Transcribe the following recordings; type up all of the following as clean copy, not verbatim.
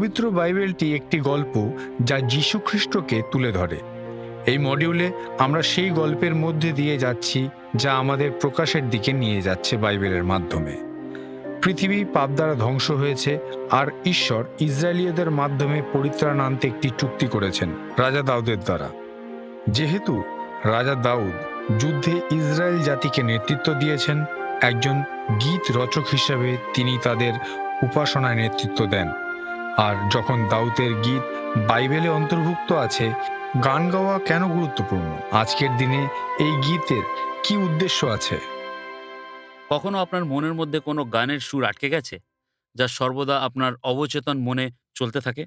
পবিত্র বাইবেলটি একটি গল্প যা যীশু খ্রিস্টকে তুলে ধরে। এই মডিউলে আমরা সেই গল্পের মধ্যে দিয়ে যাচ্ছি যা আমাদের প্রকাশের দিকে নিয়ে যাচ্ছে বাইবেলের মাধ্যমে। পৃথিবী পাপ দ্বারা ধ্বংস হয়েছে, আর ঈশ্বর ইসরায়েলীয়দের মাধ্যমে পরিত্রাণ আনতে একটি চুক্তি করেছেন রাজা দাউদের দ্বারা। যেহেতু রাজা দাউদ যুদ্ধে ইসরায়েল জাতিকে নেতৃত্ব দিয়েছেন, একজন গীত রচক হিসেবে তিনি তাদের উপাসনায় নেতৃত্ব দেন। আর যখন দাউদের গীত বাইবেলে অন্তর্ভুক্ত আছে, গান গাওয়া কেন গুরুত্বপূর্ণ? আজকের দিনে এই গীতের কি উদ্দেশ্য আছে? কখনো আপনার মনের মধ্যে কোনো গানের সুর আটকে গেছে, যা সর্বদা আপনার অবচেতন মনে চলতে থাকে?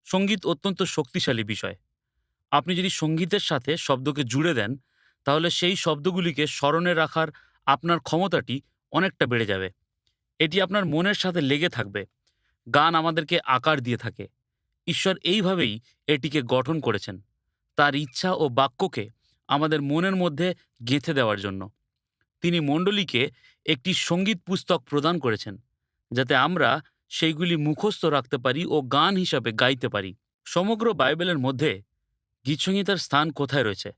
সঙ্গীত অত্যন্ত শক্তিশালী বিষয়। আপনি যদি সঙ্গীতের সাথে শব্দকে জুড়ে দেন, তাহলে সেই শব্দগুলিকে স্মরণে রাখার আপনার ক্ষমতাটি অনেকটা বেড়ে যাবে। এটি আপনার মনের সাথে লেগে থাকবে। গান আমাদেরকে আকার দিয়ে থাকে। ঈশ্বর এইভাবেই এটিকে গঠন করেছেন, তার ইচ্ছা ও বাক্যকে আমাদের মনের মধ্যে গেঁথে দেওয়ার জন্য। তিনি মণ্ডলীকে একটি সঙ্গীত পুস্তক প্রদান করেছেন, যাতে আমরা সেইগুলি মুখস্থ রাখতে পারি ও গান হিসাবে গাইতে পারি। সমগ্র বাইবেলের মধ্যে গীতসংহিতার স্থান কোথায় রয়েছে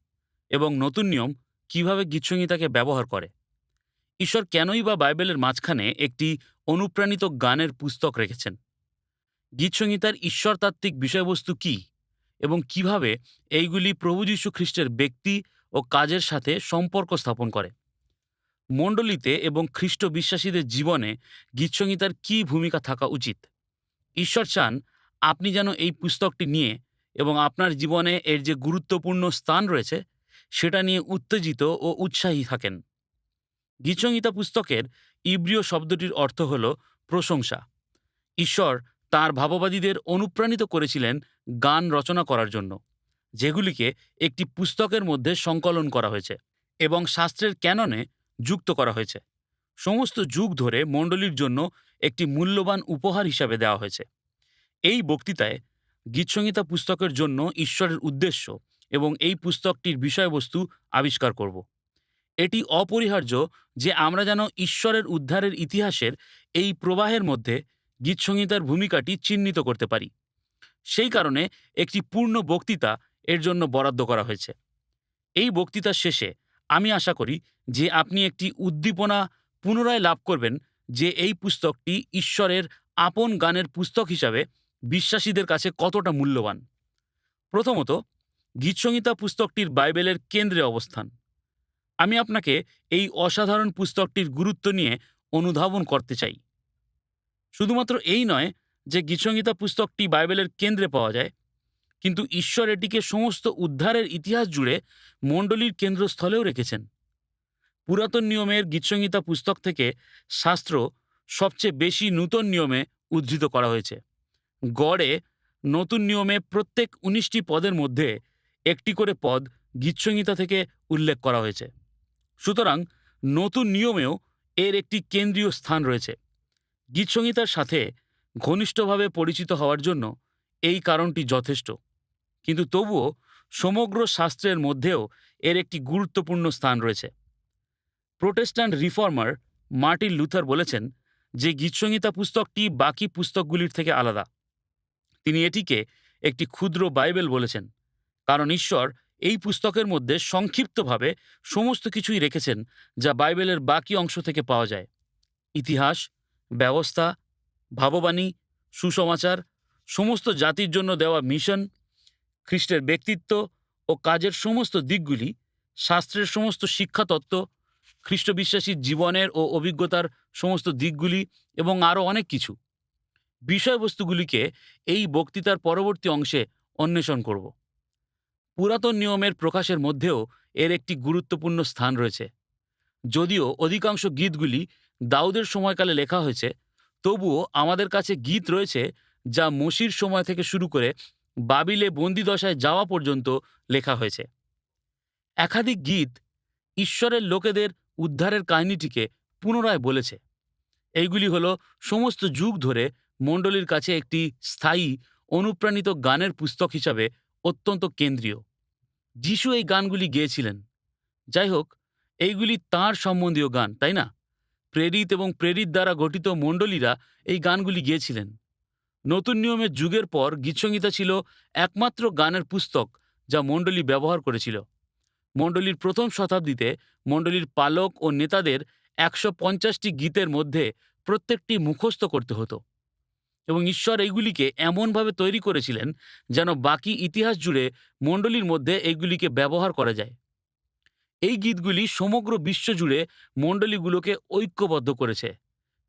এবং নতুন নিয়ম কিভাবে গীতসংহিতাকে ব্যবহার করে? ঈশ্বর কেনই বা বাইবেলের মাঝখানে একটি অনুপ্রাণিত গানের পুস্তক রেখেছেন? গীতসংহিতার ঈশ্বরতাত্ত্বিক বিষয়বস্তু কি এবং কিভাবে এইগুলি প্রভু যীশু খ্রিস্টের ব্যক্তি ও কাজের সাথে সম্পর্ক স্থাপন করে? মণ্ডলীতে এবং খ্রিস্ট বিশ্বাসীদের জীবনে গীতসংহিতার কী ভূমিকা থাকা উচিত? ঈশ্বর চান আপনি যেন এই পুস্তকটি নিয়ে এবং আপনার জীবনে এর যে গুরুত্বপূর্ণ স্থান রয়েছে সেটা নিয়ে উত্তেজিত ও উৎসাহী থাকেন। গীতসংহিতা পুস্তকের ইব্রিয় শব্দটির অর্থ হল প্রশংসা। ঈশ্বর তাঁর ভাববাদীদের অনুপ্রাণিত করেছিলেন গান রচনা করার জন্য, যেগুলিকে একটি পুস্তকের মধ্যে সংকলন করা হয়েছে এবং শাস্ত্রের ক্যাননে যুক্ত করা হয়েছে। সমস্ত যুগ ধরে মণ্ডলীর জন্য একটি মূল্যবান উপহার হিসাবে দেওয়া হয়েছে। এই বক্তৃতায় গীতসংহিতা পুস্তকের জন্য ঈশ্বরের উদ্দেশ্য এবং এই পুস্তকটির বিষয়বস্তু আবিষ্কার করব। এটি অপরিহার্য যে আমরা যেন ঈশ্বরের উদ্ধারের ইতিহাসের এই প্রবাহের মধ্যে গীতসংহিতার ভূমিকাটি চিহ্নিত করতে পারি। সেই কারণে একটি পূর্ণ বক্তৃতা এর জন্য বরাদ্দ করা হয়েছে। এই বক্তৃতার শেষে আমি আশা করি যে আপনি একটি উদ্দীপনা পুনরায় লাভ করবেন যে এই পুস্তকটি ঈশ্বরের আপন গানের পুস্তক হিসাবে বিশ্বাসীদের কাছে কতটা মূল্যবান। প্রথমত, গীতসংহিতা পুস্তকটির বাইবেলের কেন্দ্রে অবস্থান। আমি আপনাকে এই অসাধারণ পুস্তকটির গুরুত্ব নিয়ে অনুধাবন করতে চাই। শুধুমাত্র এই নয় যে গীতসংহিতা পুস্তকটি বাইবেলের কেন্দ্রে পাওয়া যায়, কিন্তু ঈশ্বর এটিকে সমস্ত উদ্ধারের ইতিহাস জুড়ে মণ্ডলীর কেন্দ্রস্থলেও রেখেছেন। পুরাতন নিয়মের গীতসংহিতা পুস্তক থেকে শাস্ত্র সবচেয়ে বেশি নূতন নিয়মে উদ্ধৃত করা হয়েছে। গড়ে নতুন নিয়মে প্রত্যেক ১৯টি পদের মধ্যে একটি করে পদ গীতসংহিতা থেকে উল্লেখ করা হয়েছে। সুতরাং নতুন নিয়মেও এর একটি কেন্দ্রীয় স্থান রয়েছে। গীতসংহিতার সাথে ঘনিষ্ঠভাবে পরিচিত হওয়ার জন্য এই কারণটি যথেষ্ট, কিন্তু তবুও সমগ্র শাস্ত্রের মধ্যেও এর একটি গুরুত্বপূর্ণ স্থান রয়েছে। প্রোটেস্ট্যান্ট রিফর্মার মার্টিন লুথার বলেছেন যে গীতসংহিতা পুস্তকটি বাকি পুস্তকগুলির থেকে আলাদা। তিনি এটিকে একটি ক্ষুদ্র বাইবেল বলেছেন, কারণ ঈশ্বর এই পুস্তকের মধ্যে সংক্ষিপ্তভাবে সমস্ত কিছুই রেখেছেন যা বাইবেলের বাকি অংশ থেকে পাওয়া যায়। ইতিহাস, ব্যবস্থা, ভাববাণী, সুসমাচার, সমস্ত জাতির জন্য দেওয়া মিশন, খ্রিস্টের ব্যক্তিত্ব ও কাজের সমস্ত দিকগুলি, শাস্ত্রের সমস্ত শিক্ষাতত্ত্ব, খ্রিস্টবিশ্বাসীর জীবনের ও অভিজ্ঞতার সমস্ত দিকগুলি এবং আরও অনেক কিছু। বিষয়বস্তুগুলিকে এই বক্তৃতার পরবর্তী অংশে অন্বেষণ করব। পুরাতন নিয়মের প্রকাশের মধ্যেও এর একটি গুরুত্বপূর্ণ স্থান রয়েছে। যদিও অধিকাংশ গীতগুলি দাউদের সময়কালে লেখা হয়েছে, তবুও আমাদের কাছে গীত রয়েছে যা মসির সময় থেকে শুরু করে বাবিলে বন্দিদশায় যাওয়া পর্যন্ত লেখা হয়েছে। একাধিক গীত ঈশ্বরের লোকেদের উদ্ধারের কাহিনীটিকে পুনরায় বলেছে। এইগুলি হলো সমস্ত যুগ ধরে মণ্ডলীর কাছে একটি স্থায়ী অনুপ্রাণিত গানের পুস্তক হিসাবে অত্যন্ত কেন্দ্রীয়। যিশু এই গানগুলি গেয়েছিলেন। যাই হোক, এইগুলি তাঁর সম্বন্ধীয় গান, তাই না? প্রেরিত এবং প্রেরিত দ্বারা গঠিত মণ্ডলীরা এই গানগুলি গেয়েছিলেন। নতুন নিয়মের যুগের পর গীতসংহিতা ছিল একমাত্র গানের পুস্তক যা মণ্ডলী ব্যবহার করেছিল। মণ্ডলীর প্রথম শতাব্দীতে মণ্ডলীর পালক ও নেতাদের ১৫০টি গীতের মধ্যে প্রত্যেকটি মুখস্থ করতে হতো এবং ঈশ্বর এইগুলিকে এমনভাবে তৈরি করেছিলেন যেন বাকি ইতিহাস জুড়ে মণ্ডলীর মধ্যে এইগুলিকে ব্যবহার করা যায়। এই গীতগুলি সমগ্র বিশ্ব জুড়ে মণ্ডলীগুলোকে ঐক্যবদ্ধ করেছে।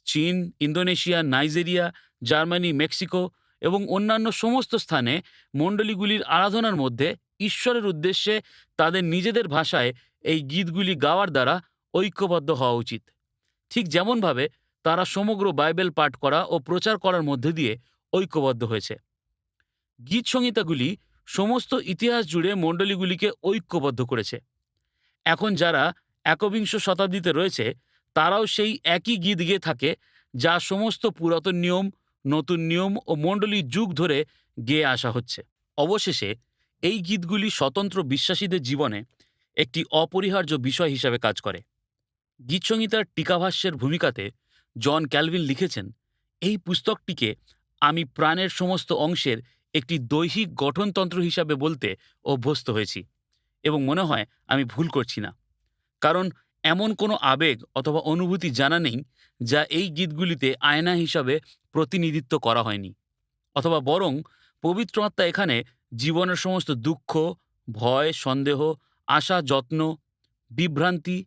চীন, ইন্দোনেশিয়া, নাইজেরিয়া, জার্মানি, মেক্সিকো এবং অন্যান্য সমস্ত স্থানে মণ্ডলীগুলির আরাধনার মধ্যে ঈশ্বরের উদ্দেশ্যে তাদের নিজেদের ভাষায় এই গীতগুলি গাওয়ার দ্বারা ঐক্যবদ্ধ হওয়া উচিত। ঠিক যেমনভাবে তারা সমগ্র বাইবেল পাঠ করা ও প্রচার করার মধ্যে দিয়ে ঐক্যবদ্ধ হয়েছে। গীত সংহিতাগুলি সমস্ত ইতিহাস জুড়ে মণ্ডলীগুলিকে ঐক্যবদ্ধ করেছে। এখন যারা একবিংশ শতাব্দীতে রয়েছে তারাও সেই একই গীত গেয়ে থাকে, যা সমস্ত পুরাতন নিয়ম, নতুন নিয়ম ও মণ্ডলীর যুগ ধরে গেয়ে আসা হচ্ছে। অবশেষে এই গীতগুলি স্বতন্ত্র বিশ্বাসীদের জীবনে একটি অপরিহার্য বিষয় হিসাবে কাজ করে। গীতসংহিতার টিকাভাষ্যের ভূমিকাতে জন ক্যালভিন লিখেছেন, এই পুস্তকটিকে আমি প্রাণের সমস্ত অংশের একটি দৈহিক গঠনতন্ত্র হিসাবে বলতে অভ্যস্ত হয়েছি এবং মনে হয় আমি ভুল করছি না, কারণ এমন কোনো আবেগ অথবা অনুভূতি জানা নেই যা এই গীতগুলিতে আয়না হিসাবে প্রতিনিধিত্ব করা হয়নি, অথবা বরং পবিত্র আত্মা এখানে জীবনের সমস্ত দুঃখ, ভয়, সন্দেহ, আশা, যত্ন, বিভ্রান্তি,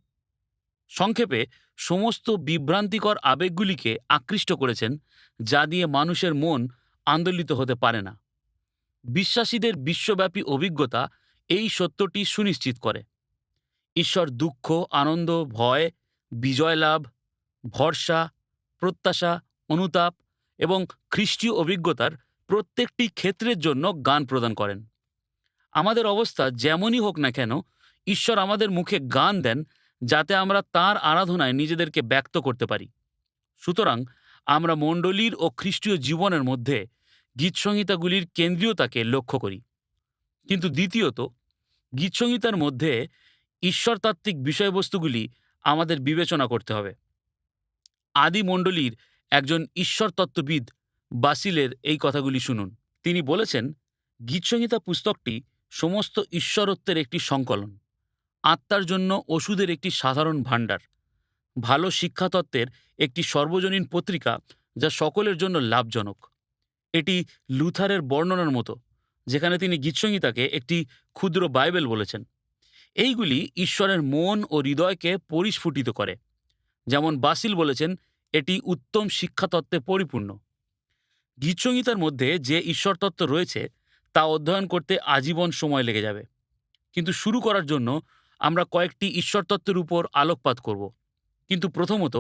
সংক্ষেপে সমস্ত বিভ্রান্তিকর আবেগগুলিকে আকৃষ্ট করেছেন, যা দিয়ে মানুষের মন আন্দোলিত হতে পারে না। বিশ্বাসীদের বিশ্বব্যাপী অভিজ্ঞতা এই সত্যটি সুনিশ্চিত করে। ঈশ্বর দুঃখ, আনন্দ, ভয়, বিজয় লাভ, ভরসা, প্রত্যাশা, অনুতাপ এবং খ্রিস্টীয় অভিজ্ঞতার প্রত্যেকটি ক্ষেত্রের জন্য গান প্রদান করেন। আমাদের অবস্থা যেমনই হোক না কেন, ঈশ্বর আমাদের মুখে গান দেন যাতে আমরা তাঁর আরাধনায় নিজেদেরকে ব্যক্ত করতে পারি। সুতরাং আমরা মণ্ডলীর ও খ্রিস্টীয় জীবনের মধ্যে গীতসংহিতাগুলির কেন্দ্রীয়তাকে লক্ষ্য করি। কিন্তু দ্বিতীয়ত, গীতসংহিতার মধ্যে ঈশ্বরতাত্ত্বিক বিষয়বস্তুগুলি আমাদের বিবেচনা করতে হবে। আদি মণ্ডলীর একজন ঈশ্বরতত্ত্ববিদ বাসিলের এই কথাগুলি শুনুন। তিনি বলেছেন, গীতসংহিতা পুস্তকটি সমস্ত ঈশ্বরত্বের একটি সংকলন, আত্মার জন্য ওষুধের একটি সাধারণ ভাণ্ডার, ভালো শিক্ষাতত্ত্বের একটি সর্বজনীন পত্রিকা যা সকলের জন্য লাভজনক। এটি লুথারের বর্ণনার মতো, যেখানে তিনি গীতসংহিতাকে একটি ক্ষুদ্র বাইবেল বলেছেন। এইগুলি ঈশ্বরের মন ও হৃদয়কে পরিস্ফুটিত করে। যেমন বাসিল বলেছেন, এটি উত্তম শিক্ষাতত্ত্বে পরিপূর্ণ। গীতসংহিতার মধ্যে যে ঈশ্বরতত্ত্ব রয়েছে তা অধ্যয়ন করতে আজীবন সময় লেগে যাবে, কিন্তু শুরু করার জন্য আমরা কয়েকটি ঈশ্বরতত্ত্বের উপর আলোকপাত করব। কিন্তু প্রথমত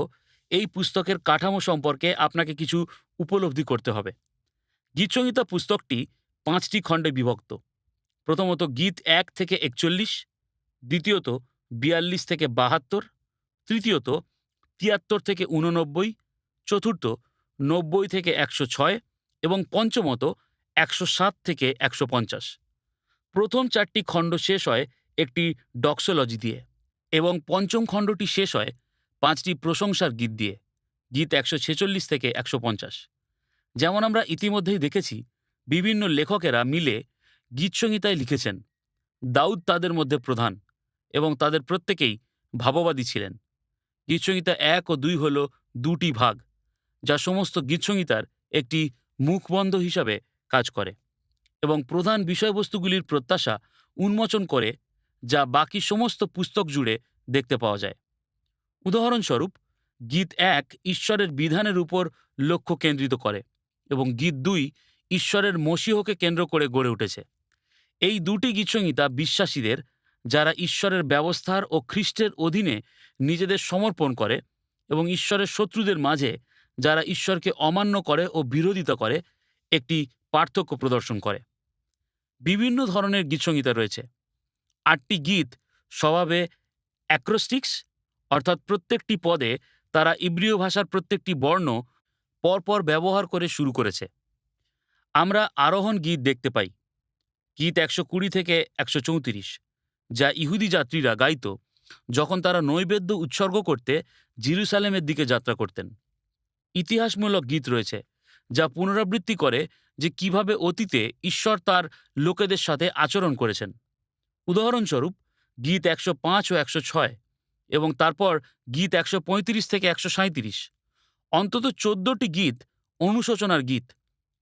এই পুস্তকের কাঠামো সম্পর্কে আপনাকে কিছু উপলব্ধি করতে হবে। গীতসংহিতা পুস্তকটি 5টি খণ্ডে বিভক্ত। প্রথমত গীত 1 থেকে 41, দ্বিতীয়ত 42 থেকে 72, তৃতীয়ত 73 থেকে 89, চতুর্থ 90 থেকে 106 এবং পঞ্চমত 107 থেকে 150। প্রথম 4টি খণ্ড শেষ হয় একটি ডক্সোলজি দিয়ে এবং পঞ্চম খণ্ডটি শেষ হয় 5টি প্রশংসার গীত দিয়ে, গীত 146 থেকে 150। যেমন আমরা ইতিমধ্যেই দেখেছি, বিভিন্ন লেখকেরা মিলে গীতসংহিতায় লিখেছেন। দাউদ তাদের মধ্যে প্রধান এবং তাদের প্রত্যেকেই ভাববাদী ছিলেন। গীতসংহিতা 1 ও 2 হল দুটি ভাগ, যা সমস্ত গীতসংহিতার একটি মুখবন্ধ হিসাবে কাজ করে এবং প্রধান বিষয়বস্তুগুলির প্রত্যাশা উন্মোচন করে, যা বাকি সমস্ত পুস্তক জুড়ে দেখতে পাওয়া যায়। উদাহরণস্বরূপ, গীত 1 ঈশ্বরের বিধানের উপর লক্ষ্য কেন্দ্রিত করে এবং গীত 2 ঈশ্বরের মসীহকে কেন্দ্র করে গড়ে উঠেছে। এই দুটি গীতসংহিতা বিশ্বাসীদের, যারা ঈশ্বরের ব্যবস্থার ও খ্রিস্টের অধীনে নিজেদের সমর্পণ করে, এবং ঈশ্বরের শত্রুদের মাঝে, যারা ঈশ্বরকে অমান্য করে ও বিরোধিতা করে, একটি পার্থক্য প্রদর্শন করে। বিভিন্ন ধরনের গীতসংহিতা রয়েছে। 8টি গীত স্বভাবে অ্যাক্রোস্টিক্স, অর্থাৎ প্রত্যেকটি পদে তারা ইব্রীয় ভাষার প্রত্যেকটি বর্ণ পরপর ব্যবহার করে শুরু করেছে। আমরা আরোহণ গীত দেখতে পাই, গীত 120 থেকে 134, যা ইহুদি যাত্রীরা গাইত যখন তারা নৈবেদ্য উৎসর্গ করতে জেরুসালেমের দিকে যাত্রা করতেন। ইতিহাসমূলক গীত রয়েছে, যা পুনরাবৃত্তি করে যে কিভাবে অতীতে ঈশ্বর তার লোকেদের সাথে আচরণ করেছেন। উদাহরণস্বরূপ গীত 105 ও 106 এবং তারপর গীত 135 থেকে 137, অন্তত 14টি গীত অনুশোচনার গীত,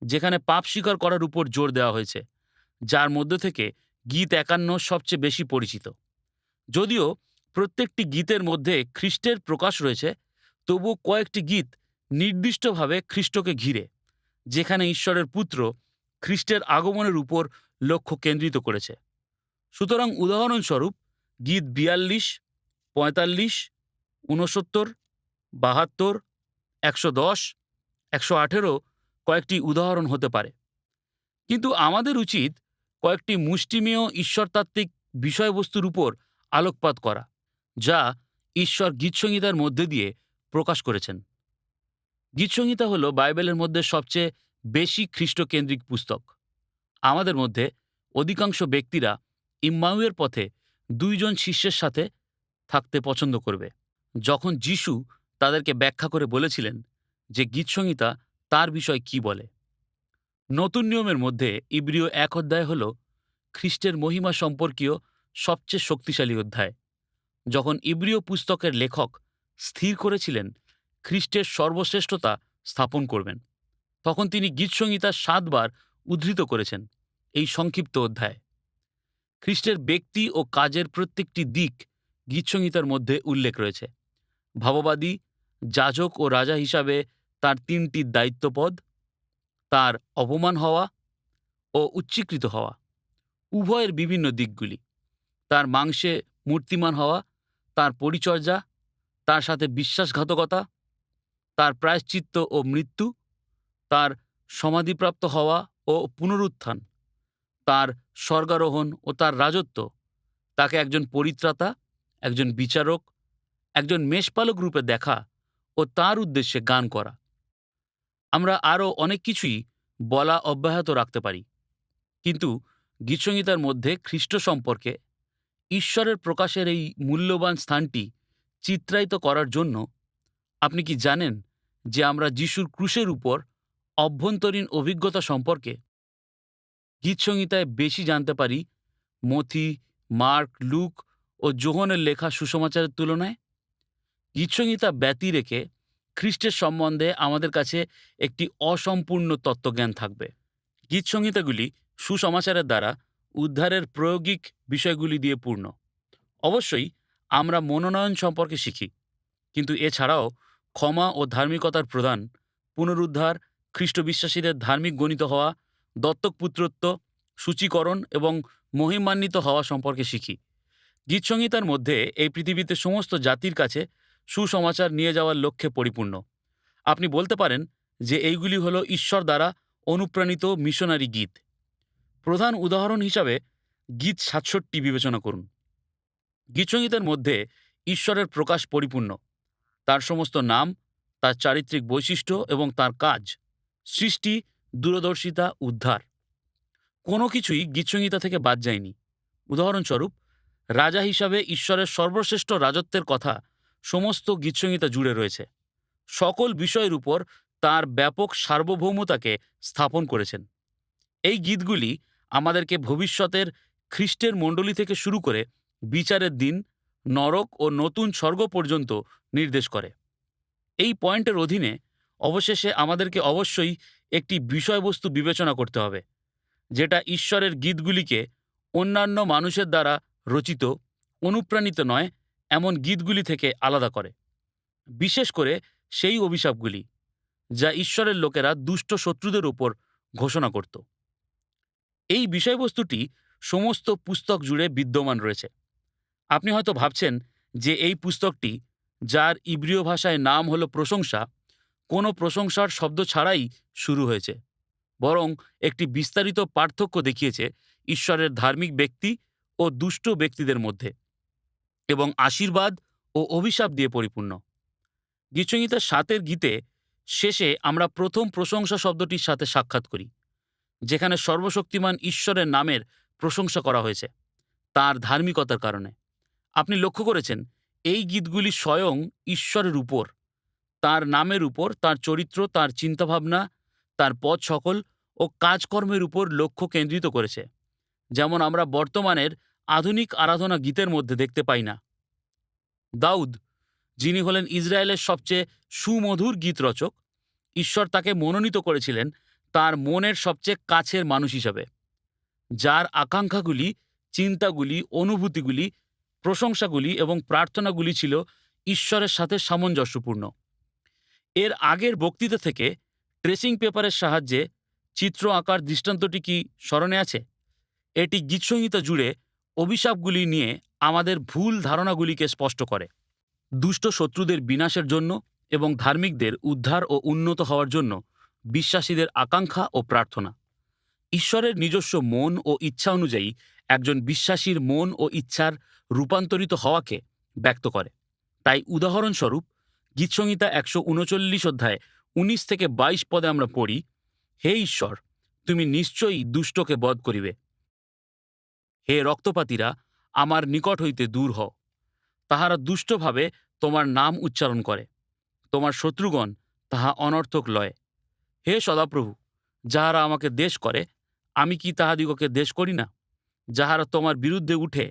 যেখানে পাপ স্বীকার করার উপর জোর দেওয়া হয়েছে, যার মধ্যে থেকে গীত 51 সবচেয়ে বেশি পরিচিত। যদিও প্রত্যেকটি গীতের মধ্যে খ্রিস্টের প্রকাশ রয়েছে, তবু কয়েকটি গীত নির্দিষ্টভাবে খ্রিস্টকে ঘিরে, যেখানে ঈশ্বরের পুত্র খ্রিস্টের আগমনের উপর লক্ষ্য কেন্দ্রিত করেছে। সুতরাং উদাহরণস্বরূপ গীত 42, 45, 69, 72, 110, 118 কয়েকটি উদাহরণ হতে পারে। কিন্তু আমাদের উচিত কয়েকটি মুষ্টিমেয় ঈশ্বরতাত্ত্বিক বিষয়বস্তুর উপর আলোকপাত করা, যা ঈশ্বর গীতসংহিতার মধ্যে দিয়ে প্রকাশ করেছেন। গীতসংহিতা হল বাইবেলের মধ্যে সবচেয়ে বেশি খ্রিস্টকেন্দ্রিক পুস্তক। আমাদের মধ্যে অধিকাংশ ব্যক্তিরা ইম্মাউয়ের পথে 2 জন শিষ্যের সাথে থাকতে পছন্দ করবে, যখন যিশু তাদেরকে ব্যাখ্যা করে বলেছিলেন যে গীতসংহিতা তার বিষয় কি বলে। নতুন নিয়মের মধ্যে ইব্রিয় 1 অধ্যায় হল খ্রিস্টের মহিমা সম্পর্কীয় সবচেয়ে শক্তিশালী অধ্যায়। যখন ইব্রিয় পুস্তকের লেখক স্থির করেছিলেন খ্রিস্টের সর্বশ্রেষ্ঠতা স্থাপন করবেন, তখন তিনি গীতসংহিতা 7 বার উদ্ধৃত করেছেন এই সংক্ষিপ্ত অধ্যায়ে। খ্রিস্টের ব্যক্তি ও কাজের প্রত্যেকটি দিক গীতসংহিতার মধ্যে উল্লেখ রয়েছে। ভাববাদী, যাজক ও রাজা হিসাবে তার 3টি দায়িত্বপদ, তার অপমান হওয়া ও উচ্চীকৃত হওয়া, উভয়ের বিভিন্ন দিকগুলি, তার মাংসে মূর্তিমান হওয়া, তার পরিচর্যা, তার সাথে বিশ্বাসঘাতকতা, তার প্রায়শ্চিত্ত ও মৃত্যু, তার সমাধিপ্রাপ্ত হওয়া ও পুনরুত্থান, তার স্বর্গারোহণ ও তার রাজত্ব, তাকে একজন পরিত্রাতা, একজন বিচারক, একজন মেষপালক রূপে দেখা ও তার উদ্দেশ্যে গান করা। আমরা আরও অনেক কিছুই বলা অব্যাহত রাখতে পারি, কিন্তু গীতসংহিতার মধ্যে খ্রিস্ট সম্পর্কে ঈশ্বরের প্রকাশের এই মূল্যবান স্থানটি চিত্রায়িত করার জন্য আপনি কি জানেন যে আমরা যিশুর ক্রুশের উপর অভ্যন্তরীণ অভিজ্ঞতা সম্পর্কে গীতসংহিতায় বেশি জানতে পারি মথি, মার্ক, লুক ও যোহনের লেখা সুসমাচারের তুলনায়? গীতসংহিতা ব্যতি রেখে খ্রিস্টের সম্বন্ধে আমাদের কাছে একটি অসম্পূর্ণ তত্ত্বজ্ঞান থাকবে। গীতসংহিতাগুলি সুসমাচারের দ্বারা উদ্ধারের প্রায়োগিক বিষয়গুলি দিয়ে পূর্ণ। অবশ্যই আমরা মনোনয়ন সম্পর্কে শিখি, কিন্তু এছাড়াও ক্ষমা ও ধার্মিকতার প্রদান, পুনরুদ্ধার, খ্রিস্ট বিশ্বাসীদের ধার্মিক গণিত হওয়া, দত্তক পুত্রত্ব, সূচীকরণ এবং মহিমান্বিত হওয়া সম্পর্কে শিখি। গীতসংহিতার মধ্যে এই পৃথিবীতে সমস্ত জাতির কাছে সুসমাচার নিয়ে যাওয়ার লক্ষ্যে পরিপূর্ণ। আপনি বলতে পারেন যে এইগুলি হলো ঈশ্বর দ্বারা অনুপ্রাণিত মিশনারি গীত। প্রধান উদাহরণ হিসাবে গীত 67 বিবেচনা করুন। গীতসংহিতার মধ্যে ঈশ্বরের প্রকাশ পরিপূর্ণ, তার সমস্ত নাম, তার চারিত্রিক বৈশিষ্ট্য এবং তার কাজ, সৃষ্টি, দূরদর্শিতা, উদ্ধার, কোনো কিছুই গীতসংহিতা থেকে বাদ যায়নি। উদাহরণস্বরূপ রাজা হিসাবে ঈশ্বরের সর্বশ্রেষ্ঠ রাজত্বের কথা সমস্ত গীতসংহিতা জুড়ে রয়েছে। সকল বিষয়ের উপর তার ব্যাপক সার্বভৌমতাকে স্থাপন করেছেন। এই গীতগুলি আমাদেরকে ভবিষ্যতের খ্রিস্টের মণ্ডলী থেকে শুরু করে বিচারের দিন, নরক ও নতুন স্বর্গ পর্যন্ত নির্দেশ করে। এই পয়েন্টের অধীনে অবশেষে আমাদেরকে অবশ্যই একটি বিষয়বস্তু বিবেচনা করতে হবে, যেটা ঈশ্বরের গীতগুলিকে অন্যান্য মানুষের দ্বারা রচিত, অনুপ্রাণিত নয় এমন গীতগুলি থেকে আলাদা করে, বিশেষ করে সেই অভিশাপগুলি যা ঈশ্বরের লোকেরা দুষ্ট শত্রুদের উপর ঘোষণা করত। এই বিষয়বস্তুটি সমস্ত পুস্তক জুড়ে বিদ্যমান রয়েছে। আপনি হয়তো ভাবছেন যে এই পুস্তকটি, যার ইব্রিয় ভাষায় নাম হলো প্রশংসা, কোনো প্রশংসার শব্দ ছাড়াই শুরু হয়েছে, বরং একটি বিস্তারিত পার্থক্য দেখিয়েছে ঈশ্বরের ধার্মিক ব্যক্তি ও দুষ্ট ব্যক্তিদের মধ্যে, এবং আশীর্বাদ ও অভিশাপ দিয়ে পরিপূর্ণ। গীতসংহিতা 7 গীতে শেষে আমরা প্রথম প্রশংসা শব্দটির সাথে সাক্ষাৎ করি, যেখানে সর্বশক্তিমান ঈশ্বরের নামের প্রশংসা করা হয়েছে তার ধার্মিকতার কারণে। আপনি লক্ষ্য করেছেন এই গীতগুলি স্বয়ং ঈশ্বরের উপর, তার নামের উপর, তার চরিত্র, তার চিন্তাভাবনা, তার পথ সকল ও কাজকর্মের উপর লক্ষ্য কেন্দ্রিত করেছে, যেমন আমরা বর্তমানের আধুনিক আরাধনা গীতের মধ্যে দেখতে পাই না। দাউদ, যিনি হলেন ইসরায়েলের সবচেয়ে সুমধুর গীত রচক, ঈশ্বর তাকে মনোনীত করেছিলেন তার মনের সবচেয়ে কাছের মানুষ হিসাবে, যার আকাঙ্ক্ষাগুলি, চিন্তাগুলি, অনুভূতিগুলি, প্রশংসাগুলি এবং প্রার্থনাগুলি ছিল ঈশ্বরের সাথে সামঞ্জস্যপূর্ণ। এর আগের বক্তৃতা থেকে ট্রেসিং পেপারের সাহায্যে চিত্র আঁকার দৃষ্টান্তটি কি স্মরণে আছে? এটি গীতসংহিতা জুড়ে অভিশাপগুলি নিয়ে আমাদের ভুল ধারণাগুলিকে স্পষ্ট করে। দুষ্ট শত্রুদের বিনাশের জন্য এবং ধার্মিকদের উদ্ধার ও উন্নত হওয়ার জন্য বিশ্বাসীদের আকাঙ্ক্ষা ও প্রার্থনা। ঈশ্বরের নিজস্ব মন ও ইচ্ছা অনুযায়ী একজন বিশ্বাসীর মন ও ইচ্ছার রূপান্তরিত হওয়াকে ব্যক্ত করে। তাই উদাহরণস্বরূপ গীতসংহিতা 139 অধ্যায় 19 থেকে 22 পদে আমরা পড়ি, হে ঈশ্বর, তুমি নিশ্চয়ই দুষ্টকে বধ করিবে। হে রক্তপাতীরা, আমার নিকট হইতে দূর হও। তাহারা দুষ্টভাবে তোমার নাম উচ্চারণ করে, তোমার শত্রুগণ তাহা অনর্থক লয়। হে সদাপ্রভু, যাহারা আমাকে দেশ করে, আমি কি তাহাদিগকে দেশ করি না? যাহারা তোমার বিরুদ্ধে উঠে,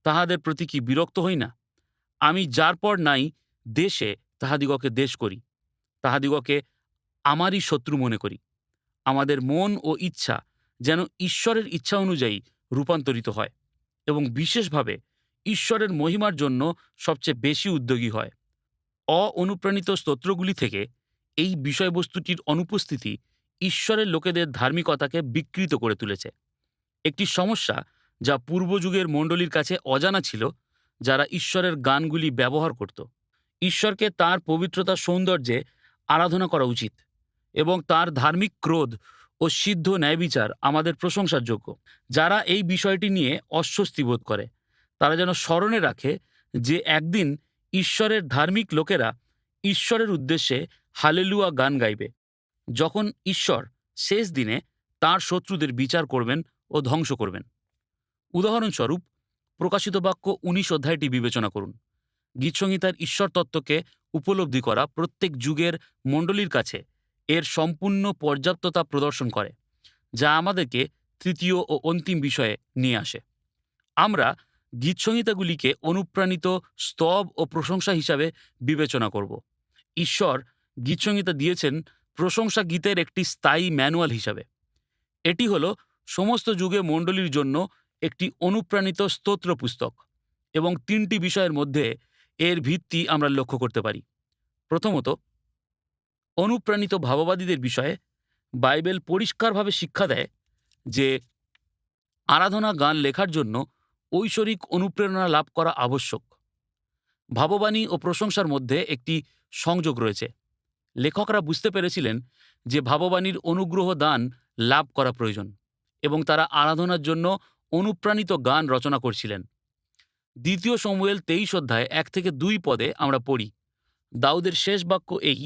তাহাদের প্রতি কি বিরক্ত হই না? আমি যার পর নাই দেশে তাহাদিগকে দেশ করি, তাহাদিগকে আমারই শত্রু মনে করি। আমাদের মন ও ইচ্ছা যেন ঈশ্বরের ইচ্ছা অনুযায়ী রূপান্তরিত হয় এবং বিশেষভাবে ঈশ্বরের মহিমার জন্য সবচেয়ে বেশি উদ্যোগী হয়। অনুপ্রাণিত স্তোত্রগুলি থেকে এই বিষয়বস্তুটির অনুপস্থিতি ঈশ্বরের লোকেদের ধার্মিকতাকে বিকৃত করে তুলেছে। একটি সমস্যা যা পূর্বযুগের মণ্ডলীর কাছে অজানা ছিল, যারা ঈশ্বরের গানগুলি ব্যবহার করত। ঈশ্বরকে তাঁর পবিত্রতা সৌন্দর্যে আরাধনা করা উচিত এবং তাঁর ধার্মিক ক্রোধ ও সিদ্ধ ন্যায়বিচার আমাদের প্রশংসার যোগ্য। যারা এই বিষয়টি নিয়ে অস্বস্তি বোধ করে, তারা যেন স্মরণে রাখে যে একদিন ঈশ্বরের ধার্মিক লোকেরা ঈশ্বরের উদ্দেশ্যে হালেলুয়া গান গাইবে, যখন ঈশ্বর শেষ দিনে তাঁর শত্রুদের বিচার করবেন ও ধ্বংস করবেন। উদাহরণস্বরূপ প্রকাশিত বাক্য 19 অধ্যায়টি বিবেচনা করুন। গীতসংহিতার ঈশ্বর তত্ত্বকে উপলব্ধি করা প্রত্যেক যুগের মণ্ডলীর কাছে এর সম্পূর্ণ পর্যাপ্ততা প্রদর্শন করে, যা আমাদেরকে তৃতীয় ও অন্তিম বিষয়ে নিয়ে আসে। আমরা গীতসংহিতাগুলিকে অনুপ্রাণিত স্তব ও প্রশংসা হিসাবে বিবেচনা করব। ঈশ্বর গীতসংহিতা দিয়েছেন প্রশংসা গীতের একটি স্থায়ী ম্যানুয়াল হিসাবে। এটি হলো সমস্ত যুগে মণ্ডলীর জন্য একটি অনুপ্রাণিত স্তোত্র পুস্তক এবং 3টি বিষয়ের মধ্যে এর ভিত্তি আমরা লক্ষ্য করতে পারি। প্রথমত, অনুপ্রাণিত ভাববাদীদের বিষয়ে বাইবেল পরিষ্কারভাবে শিক্ষা দেয় যে আরাধনা গান লেখার জন্য ঐশ্বরিক অনুপ্রেরণা লাভ করা আবশ্যক। ভাববাণী ও প্রশংসার মধ্যে একটি সংযোগ রয়েছে। লেখকরা বুঝতে পেরেছিলেন যে ভাববাণীর অনুগ্রহ দান লাভ করা প্রয়োজন এবং তারা আরাধনার জন্য অনুপ্রাণিত গান রচনা করছিলেন। 2 শমূয়েল 23 অধ্যায় 1 থেকে 2 পদে আমরা পড়ি, দাউদের শেষ বাক্য এই,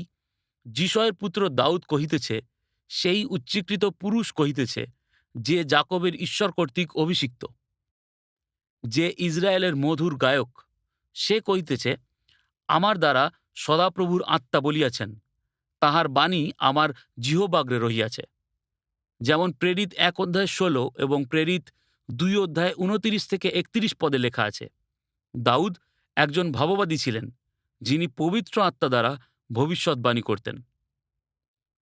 যিশয়ের পুত্র দাউদ কহিতেছে, সেই উচ্চীকৃত পুরুষ কহিতেছে, যে যাকবের ঈশ্বর কর্তৃক অভিষিক্ত, যে ইসরায়েলের মধুর গায়ক, সে কহিতেছে, আমার দ্বারা সদাপ্রভুর আত্মা বলিয়াছেন, তাহার বাণী আমার জিহ্বাগ্রে রহিয়াছে। যেমন প্রেরিত 1 অধ্যায় 16 এবং প্রেরিত 2 অধ্যায় 29 থেকে 31 পদে লেখা আছে। দাউদ একজন ভাববাদী ছিলেন, যিনি পবিত্র আত্মা দ্বারা ভবিষ্যৎবাণী করতেন।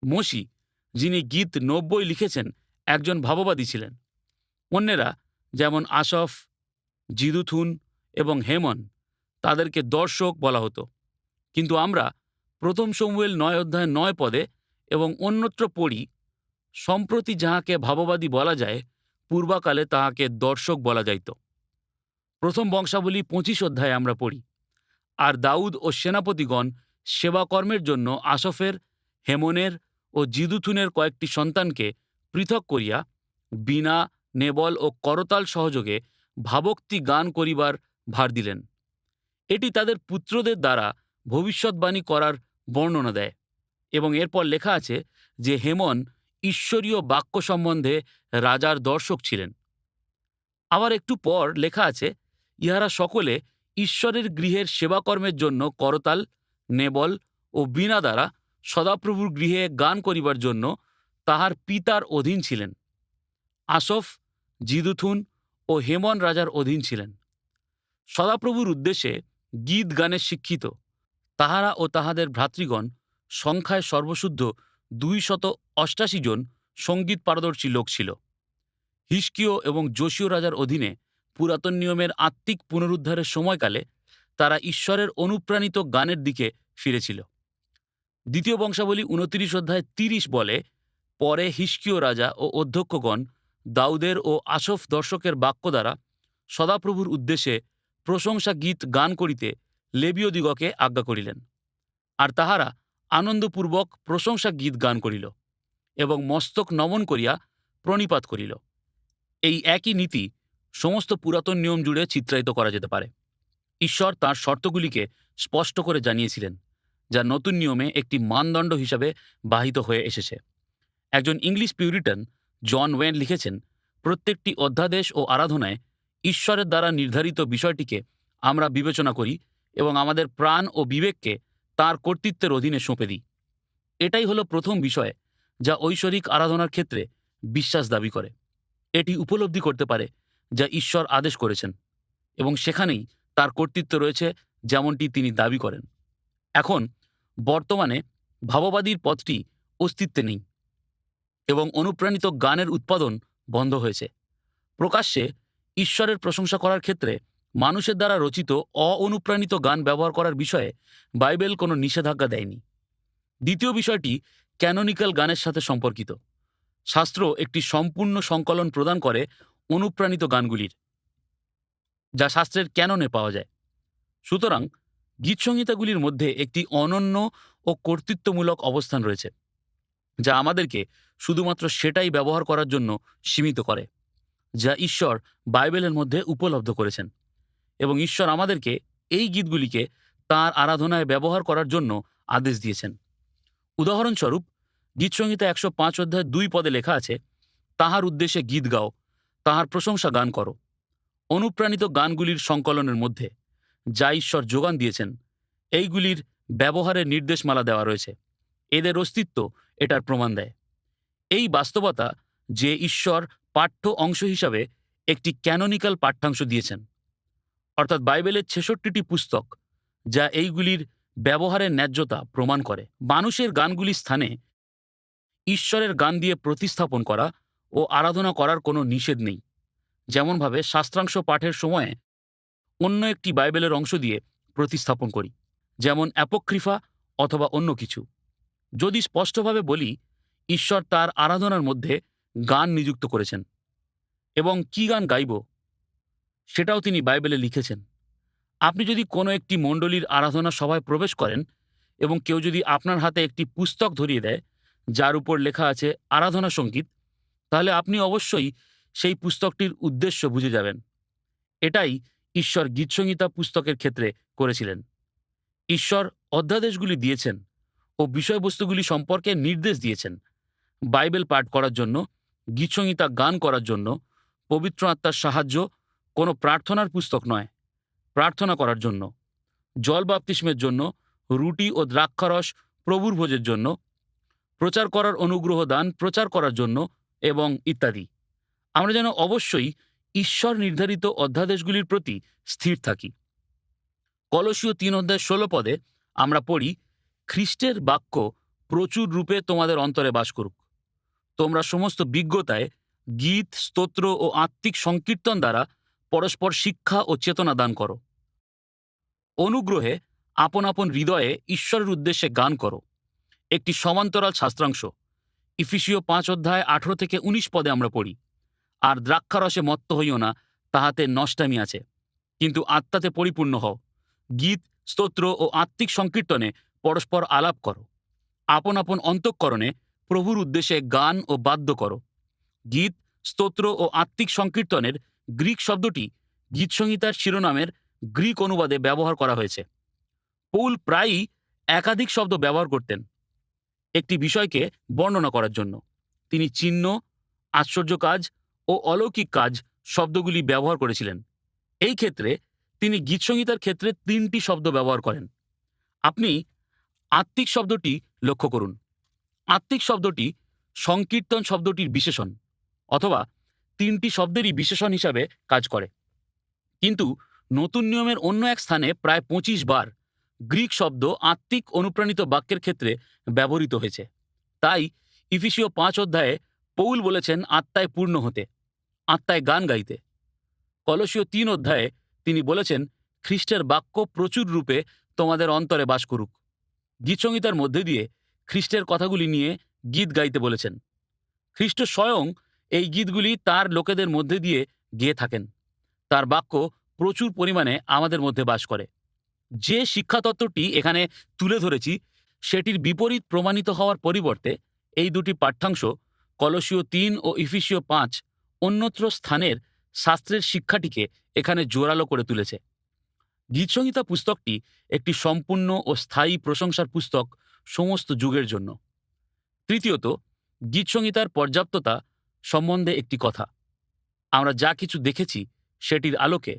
মোশি, যিনি গীত 90 লিখেছেন, একজন ভাববাদী ছিলেন। অন্যেরা যেমন আসফ, জিদুথুন এবং হেমন, তাদেরকে দর্শক বলা হতো। কিন্তু আমরা 1 শমূয়েল 9 অধ্যায় 9 পদে এবং অন্যত্র পড়ি, সম্প্রতি যাহাকে ভাববাদী বলা যায়, পূর্বাকালে তাহাকে দর্শক বলা যাইত। 1 বংশাবলী 25 অধ্যায়ে আমরা পড়ি, আর দাউদ ও সেনাপতিগণ সেবাকর্মের জন্য আসফের, হেমনের ও জিদুথুনের কয়েকটি সন্তানকে পৃথক করিয়া বীণা, নেবল ও করতাল সহযোগে ভাবোক্তি গান করিবার ভার দিলেন। এটি তাদের পুত্রদের দ্বারা ভবিষ্যৎবাণী করার বর্ণনা দেয় এবং এরপর লেখা আছে যে হেমন ঈশ্বরীয় বাক্য সম্বন্ধে রাজার দর্শক ছিলেন। আবার একটু পর লেখা আছে, ইহারা সকলে ঈশ্বরের গৃহের সেবাকর্মের জন্য করতাল, নেবল ও বীণা দ্বারা সদাপ্রভুর গৃহে গান করিবার জন্য তাহার পিতার অধীন ছিলেন। আসফ, জিদুথুন ও হেমন রাজার অধীন ছিলেন। সদাপ্রভুর উদ্দেশ্যে গীত গানে শিক্ষিত তাহারা ও তাহাদের ভ্রাতৃগণ সংখ্যায় সর্বশুদ্ধ 288 জন সঙ্গীত পারদর্শী লোক ছিল। হিস্কিয় এবং যোশীয় রাজার অধীনে পুরাতন নিয়মের আত্মিক পুনরুদ্ধারের সময়কালে তারা ঈশ্বরের অনুপ্রাণিত গানের দিকে ফিরেছিল। দ্বিতীয় বংশাবলী 29 অধ্যায় 30 বলে, পরে হিস্কিয় রাজা ও অধ্যক্ষগণ দাউদের ও আসফ দর্শকের বাক্য দ্বারা সদাপ্রভুর উদ্দেশ্যে প্রশংসা গীত গান করিতে লেবীয় দিগকে আজ্ঞা করিলেন। আর তাহারা আনন্দপূর্বক প্রশংসা গীত গান করিল এবং মস্তক নমন করিয়া প্রণিপাত করিল। এই একই নীতি সমস্ত পুরাতন নিয়ম জুড়ে চিত্রায়িত করা যেতে পারে। ঈশ্বর তাঁর শর্তগুলিকে স্পষ্ট করে জানিয়েছিলেন, যা নতুন নিয়মে একটি মানদণ্ড হিসাবে বাহিত হয়ে এসেছে। একজন ইংলিশ পিউরিটান জন ওয়েন লিখেছেন, প্রত্যেকটি অধ্যাদেশ ও আরাধনায় ঈশ্বরের দ্বারা নির্ধারিত বিষয়টিকে আমরা বিবেচনা করি এবং আমাদের প্রাণ ও বিবেককে তাঁর কর্তৃত্বের অধীনে সঁপে দিই। এটাই হলো প্রথম বিষয় যা ঐশ্বরিক আরাধনার ক্ষেত্রে বিশ্বাস দাবি করে। এটি উপলব্ধি করতে পারে যা ঈশ্বর আদেশ করেছেন এবং সেখানেই তার কর্তৃত্ব রয়েছে যেমনটি তিনি দাবি করেন। এখন বর্তমানে ভাববাদীর পথটি অস্তিত্বে নেই এবং অনুপ্রাণিত গানের উৎপাদন বন্ধ হয়েছে। প্রকাশ্যে ঈশ্বরের প্রশংসা করার ক্ষেত্রে মানুষের দ্বারা রচিত অনুপ্রাণিত গান ব্যবহার করার বিষয়ে বাইবেল কোনো নিষেধাজ্ঞা দেয়নি। দ্বিতীয় বিষয়টি ক্যানোনিক্যাল গানের সাথে সম্পর্কিত। শাস্ত্র একটি সম্পূর্ণ সংকলন প্রদান করে অনুপ্রাণিত গানগুলির, যা শাস্ত্রের ক্যাননে পাওয়া যায়। সুতরাং গীতসংহিতাগুলির মধ্যে একটি অনন্য ও কর্তৃত্বমূলক অবস্থান রয়েছে, যা আমাদেরকে শুধুমাত্র সেটাই ব্যবহার করার জন্য সীমিত করে যা ঈশ্বর বাইবেলের মধ্যে উপলব্ধ করেছেন, এবং ঈশ্বর আমাদেরকে এই গীতগুলিকে তাঁর আরাধনায় ব্যবহার করার জন্য আদেশ দিয়েছেন। উদাহরণস্বরূপ, গীতসংহিতা 105 অধ্যায় 2 পদে লেখা আছে, তাহার উদ্দেশ্যে গীত গাও, তাহার প্রশংসা গান করো। অনুপ্রাণিত গানগুলির সংকলনের মধ্যে যা ঈশ্বর যোগান দিয়েছেন, এইগুলির ব্যবহারের নির্দেশমালা দেওয়া রয়েছে। এদের অস্তিত্ব এটার প্রমাণ দেয়। এই বাস্তবতা যে ঈশ্বর পাঠ্য অংশ হিসাবে একটি ক্যানোনিক্যাল পাঠ্যাংশ দিয়েছেন, অর্থাৎ বাইবেলের 66টি পুস্তক, যা এইগুলির ব্যবহারের ন্যায্যতা প্রমাণ করে। মানুষের গানগুলির স্থানে ঈশ্বরের গান দিয়ে প্রতিস্থাপন করা ও আরাধনা করার কোনো নিষেধ নেই, যেমনভাবে শাস্ত্রাংশ পাঠের সময়ে অন্য একটি বাইবেলের অংশ দিয়ে প্রতিস্থাপন করি, যেমন অ্যাপোক্রিফা অথবা অন্য কিছু। যদি স্পষ্টভাবে বলি, ঈশ্বর তার আরাধনার মধ্যে গান নিযুক্ত করেছেন এবং কি গান গাইব সেটাও তিনি বাইবেলে লিখেছেন। আপনি যদি কোনো একটি মণ্ডলীর আরাধনা সভায় প্রবেশ করেন এবং কেউ যদি আপনার হাতে একটি পুস্তক ধরিয়ে দেয় যার উপর লেখা আছে আরাধনা সঙ্গীত, তাহলে আপনি অবশ্যই সেই পুস্তকটির উদ্দেশ্য বুঝে যাবেন। এটাই ঈশ্বর গীতসংহিতা পুস্তকের ক্ষেত্রে করেছিলেন। ঈশ্বর অধ্যাদেশগুলি দিয়েছেন ও বিষয়বস্তুগুলি সম্পর্কে নির্দেশ দিয়েছেন বাইবেল পাঠ করার জন্য, গীতসংহিতা গান করার জন্য। পবিত্র আত্মার সাহায্য কোনো প্রার্থনার পুস্তক নয়, প্রার্থনা করার জন্য, জল বাপ্তিস্মের জন্য, রুটি ও দ্রাক্ষারস প্রভুর ভোজের জন্য, প্রচার করার অনুগ্রহ দান প্রচার করার জন্য এবং ইত্যাদি। আমরা যেন অবশ্যই ঈশ্বর নির্ধারিত অধ্যাদেশগুলির প্রতি স্থির থাকি। কলসীয় 3 অধ্যায় 16 পদে আমরা পড়ি, খ্রিস্টের বাক্য প্রচুর রূপে তোমাদের অন্তরে বাস করুক। তোমরা সমস্ত বিজ্ঞতায় গীত, স্তোত্র ও আত্মিক সংকীর্তন দ্বারা পরস্পর শিক্ষা ও চেতনা দান করো। অনুগ্রহে আপন আপন হৃদয়ে ঈশ্বরের উদ্দেশ্যে গান করো। একটি সমান্তরাল শাস্ত্রাংশ ইফিসীয় 5 অধ্যায় 18 থেকে 19 পদে আমরা পড়ি, আর দ্রাক্ষারসে মত্ত হইও না, তাহাতে নষ্টামি আছে, কিন্তু আত্মাতে পরিপূর্ণ হও। গীত, স্তোত্র ও আত্মিক সংকীর্তনে পরস্পর আলাপ করো। আপন আপন অন্তঃকরণে প্রভুর উদ্দেশ্যে গান ও বাদ্য করো। গীত, স্তোত্র ও আত্মিক সংকীর্তনের গ্রিক শব্দটি গীতসংহিতার শিরোনামের গ্রিক অনুবাদে ব্যবহার করা হয়েছে। পৌল প্রায়ই একাধিক শব্দ ব্যবহার করতেন একটি বিষয়কে বর্ণনা করার জন্য। তিনি চিহ্ন, আশ্চর্য কাজ ও অলৌকিক কাজ শব্দগুলি ব্যবহার করেছিলেন। এই ক্ষেত্রে তিনি গীতসংহিতার ক্ষেত্রে 3টি শব্দ ব্যবহার করেন। আপনি আত্মিক শব্দটি লক্ষ্য করুন। আত্মিক শব্দটি সংকীর্তন শব্দটির বিশেষণ অথবা 3টি শব্দেরই বিশেষণ হিসাবে কাজ করে। কিন্তু নতুন নিয়মের অন্য এক স্থানে প্রায় 25 বার গ্রিক শব্দ আত্মিক অনুপ্রাণিত বাক্যের ক্ষেত্রে ব্যবহৃত হয়েছে। তাই ইফিসীয় 5 অধ্যায়ে পৌল বলেছেন আত্মায় পূর্ণ হতে, আত্মায় গান গাইতে। কলসীয় 3 অধ্যায়ে তিনি বলেছেন খ্রিস্টের বাক্য প্রচুর রূপে তোমাদের অন্তরে বাস করুক। গীতসংহিতার মধ্যে দিয়ে খ্রিস্টের কথাগুলি নিয়ে গীত গাইতে বলেছেন। খ্রিস্ট স্বয়ং এই গীতগুলি তার লোকেদের মধ্যে দিয়ে গেয়ে থাকেন। তার বাক্য প্রচুর পরিমাণে আমাদের মধ্যে বাস করে। যে শিক্ষাতত্ত্বটি এখানে তুলে ধরেছি সেটির বিপরীত প্রমাণিত হওয়ার পরিবর্তে এই দুটি পাঠ্যাংশ কলসীয় 3 ও ইফিসীয় 5 অন্যত্র স্থানের শাস্ত্রের শিক্ষাটিকে এখানে জোরালো করে তুলেছে। গীতসংহিতা পুস্তকটি একটি সম্পূর্ণ ও স্থায়ী প্রশংসার পুস্তক সমস্ত যুগের জন্য। তৃতীয়ত, গীতসংহিতার পর্যাপ্ততা সম্বন্ধে একটি কথা। আমরা যা কিছু দেখেছি সেটির আলোকে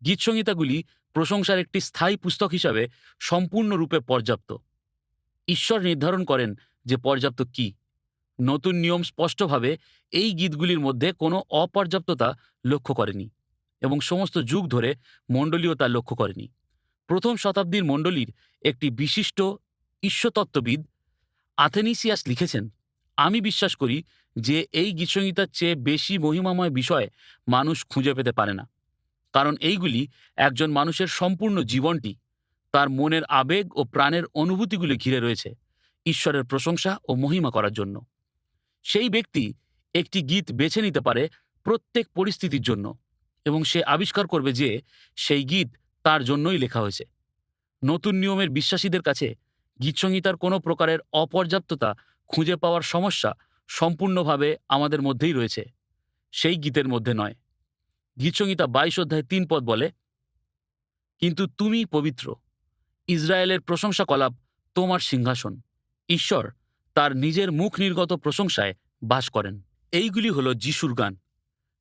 গীতসংহিতাগুলি প্রশংসার একটি স্থায়ী পুস্তক হিসাবে সম্পূর্ণরূপে পর্যাপ্ত। ঈশ্বর নির্ধারণ করেন যে পর্যাপ্ত কি। নতুন নিয়ম স্পষ্টভাবে এই গীতগুলির মধ্যে কোনো অপর্যাপ্ততা লক্ষ্য করেনি এবং সমস্ত যুগ ধরে মণ্ডলীও তা লক্ষ্য করেনি। প্রথম শতাব্দীর মণ্ডলীর একটি বিশিষ্ট ঈশ্বরতত্ত্ববিদ আথেনিসিয়াস লিখেছেন, আমি বিশ্বাস করি যে এই গীতসংহিতার চেয়ে বেশি মহিমাময় বিষয় মানুষ খুঁজে পেতে পারে না, কারণ এইগুলি একজন মানুষের সম্পূর্ণ জীবনটি, তার মনের আবেগ ও প্রাণের অনুভূতিগুলি ঘিরে রয়েছে ঈশ্বরের প্রশংসা ও মহিমা করার জন্য। সেই ব্যক্তি একটি গীত বেছে নিতে পারে প্রত্যেক পরিস্থিতির জন্য এবং সে আবিষ্কার করবে যে সেই গীত তার জন্যই লেখা হয়েছে। নতুন নিয়মের বিশ্বাসীদের কাছে গীতসংহিতার কোনো প্রকারের অপর্যাপ্ততা খুঁজে পাওয়ার সমস্যা সম্পূর্ণভাবে আমাদের মধ্যেই রয়েছে, সেই গীতের মধ্যে নয়। গীতসংহিতা 22 অধ্যায় 3 পদ বলে, কিন্তু তুমি পবিত্র, ইসরায়েলের প্রশংসা কলাপ তোমার সিংহাসন। ঈশ্বর তার নিজের মুখ নির্গত প্রশংসায় বাস করেন। এইগুলি হলো যিশুর গান।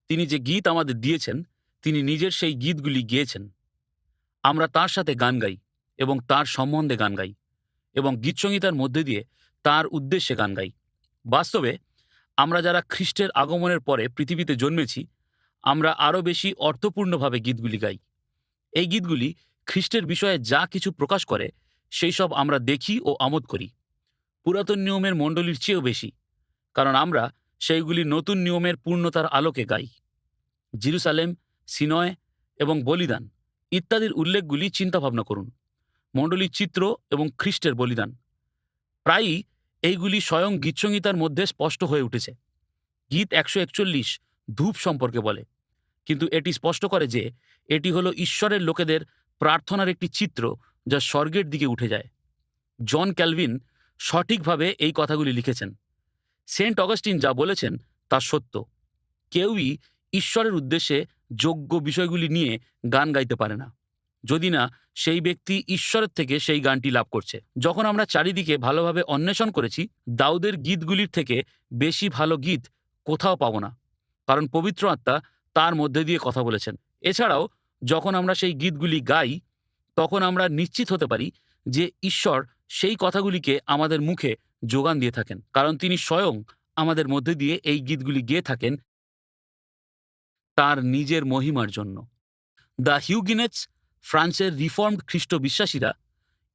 তিনি যে গীত আমাদের দিয়েছেন তিনি নিজের সেই গীতগুলি গেয়েছেন। আমরা তার সাথে গান গাই এবং তার সম্বন্ধে গান গাই এবং গীতসংহিতার মধ্যে দিয়ে তার উদ্দেশ্যে গান গাই। বাস্তবে আমরা যারা খ্রিস্টের আগমনের পরে পৃথিবীতে জন্মেছি আমরা আরও বেশি অর্থপূর্ণভাবে গীতগুলি গাই। এই গীতগুলি খ্রিস্টের বিষয়ে যা কিছু প্রকাশ করে সেই সব আমরা দেখি ও আমোদ করি, পুরাতন নিয়মের মণ্ডলীর চেয়েও বেশি, কারণ আমরা সেইগুলি নতুন নিয়মের পূর্ণতার আলোকে গাই। জেরুসালেম, সিনয় এবং বলিদান ইত্যাদির উল্লেখগুলি চিন্তাভাবনা করুন। মণ্ডলীর চিত্র এবং খ্রিস্টের বলিদান, প্রায়ই এইগুলি স্বয়ং গীতসংহিতার মধ্যে স্পষ্ট হয়ে উঠেছে। গীত 141 ধূপ সম্পর্কে বলে, কিন্তু এটি স্পষ্ট করে যে এটি হলো ঈশ্বরের লোকেদের প্রার্থনার একটি চিত্র যা স্বর্গের দিকে উঠে যায়। জন ক্যালভিন সঠিকভাবে এই কথাগুলি লিখেছেন। সেন্ট অগাস্টিন যা বলেছেন তা সত্য। কেউই ঈশ্বরের উদ্দেশ্যে যোগ্য বিষয়গুলি নিয়ে গান গাইতে পারে না, যদি না সেই ব্যক্তি ঈশ্বরের থেকে সেই গানটি লাভ করছে। যখন আমরা চারিদিকে ভালোভাবে অন্বেষণ করেছি, দাউদের গীতগুলির থেকে বেশি ভালো গীত কোথাও পাবো না, কারণ পবিত্র আত্মা তার মধ্যে দিয়ে কথা বলেছেন। এছাড়াও যখন আমরা সেই গীতগুলি গাই তখন আমরা নিশ্চিত হতে পারি যে ঈশ্বর সেই কথাগুলিকে আমাদের মুখে যোগান দিয়ে থাকেন, কারণ তিনি স্বয়ং আমাদের মধ্যে দিয়ে এই গীতগুলি গেয়ে থাকেন তার নিজের মহিমার জন্য। দ্য হিউগিনেটস, ফ্রান্সের রিফর্মড খ্রিস্ট বিশ্বাসীরা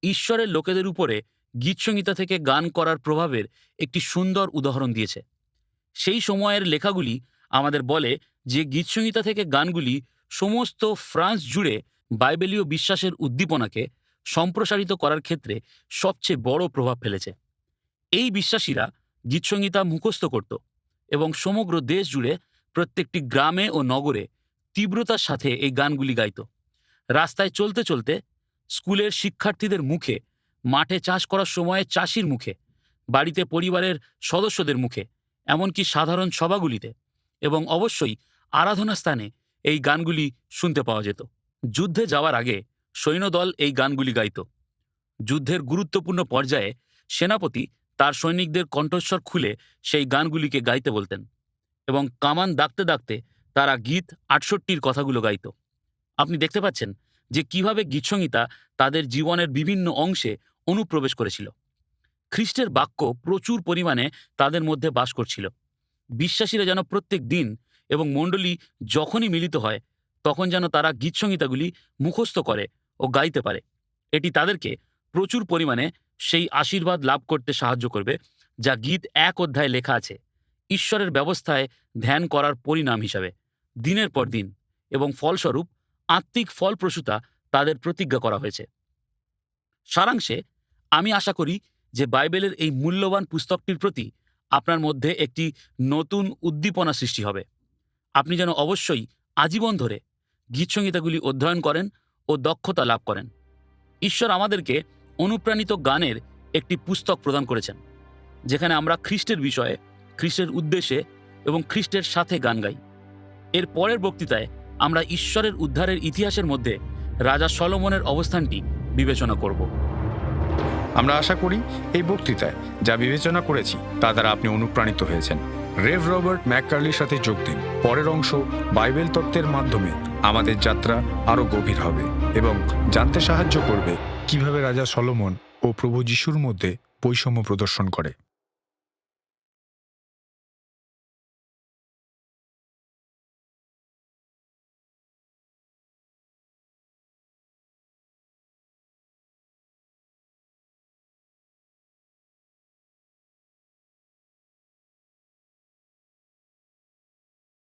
ঈশ্বরের লোকেদের উপরে গীতসংহিতা থেকে গান করার প্রভাবের একটি সুন্দর উদাহরণ দিয়েছে। সেই সময়ের লেখাগুলি আমাদের বলে যে গীতসংহিতা থেকে গানগুলি সমস্ত ফ্রান্স জুড়ে বাইবেলীয় বিশ্বাসের উদ্দীপনাকে সম্প্রসারিত করার ক্ষেত্রে সবচেয়ে বড় প্রভাব ফেলেছে। এই বিশ্বাসীরা গীতসংহিতা মুখস্থ করত এবং সমগ্র দেশ জুড়ে প্রত্যেকটি গ্রামে ও নগরে তীব্রতার সাথে এই গানগুলি গাইত। রাস্তায় চলতে চলতে, স্কুলের শিক্ষার্থীদের মুখে, মাঠে চাষ করার সময় চাষির মুখে, বাড়িতে পরিবারের সদস্যদের মুখে, এমনকি সাধারণ সভাগুলিতে এবং অবশ্যই আরাধনা স্থানে এই গানগুলি শুনতে পাওয়া যেত। যুদ্ধে যাওয়ার আগে সৈন্যদল এই গানগুলি গাইত। যুদ্ধের গুরুত্বপূর্ণ পর্যায়ে সেনাপতি তার সৈনিকদের কণ্ঠস্বর খুলে সেই গানগুলিকে গাইতে বলতেন এবং কামান দাগতে দাগতে তারা গীত 68 কথাগুলো গাইত। আপনি দেখতে পাচ্ছেন যে কিভাবে গীতসংহিতা তাদের জীবনের বিভিন্ন অংশে অনুপ্রবেশ করেছিল। খ্রিস্টের বাক্য প্রচুর পরিমাণে তাদের মধ্যে বাস করছিল। বিশ্বাসীরা যেন প্রত্যেক দিন এবং মণ্ডলী যখনই মিলিত হয় তখন যেন তারা গীতসংহিতাগুলি মুখস্থ করে ও গাইতে পারে। এটি তাদেরকে প্রচুর পরিমাণে সেই আশীর্বাদ লাভ করতে সাহায্য করবে যা গীত 1 অধ্যায়ে লেখা আছে, ঈশ্বরের ব্যবস্থায় ধ্যান করার পরিণাম হিসাবে দিনের পর দিন, এবং ফলস্বরূপ আত্মিক ফলপ্রসূতা তাদের প্রতিজ্ঞা করা হয়েছে। সারাংশে আমি আশা করি যে বাইবেলের এই মূল্যবান পুস্তকটির প্রতি আপনার মধ্যে একটি নতুন উদ্দীপনা সৃষ্টি হবে। আপনি যেন অবশ্যই আজীবন ধরে গীতসংহিতাগুলি অধ্যয়ন করেন ও দক্ষতা লাভ করেন। ঈশ্বর আমাদেরকে অনুপ্রাণিত গানের একটি পুস্তক প্রদান করেছেন, যেখানে আমরা খ্রিস্টের বিষয়ে, খ্রিস্টের উদ্দেশ্যে এবং খ্রিস্টের সাথে গান গাই। এর পরের বক্তৃতায় আমরা ঈশ্বরের উদ্ধারের ইতিহাসের মধ্যে রাজা সলোমনের অবস্থানটি বিবেচনা করব। আমরা আশা করি এই বক্তৃতায় যা বিবেচনা করেছি তা দ্বারা আপনি অনুপ্রাণিত হয়েছেন। রেভ রবার্ট ম্যাককার্লির সাথে যোগ দিন। পরের অংশ বাইবেল তত্ত্বের মাধ্যমে আমাদের যাত্রা আরও গভীর হবে এবং জানতে সাহায্য করবে কিভাবে রাজা সলোমন ও প্রভু যিশুর মধ্যে বৈষম্য প্রদর্শন করে।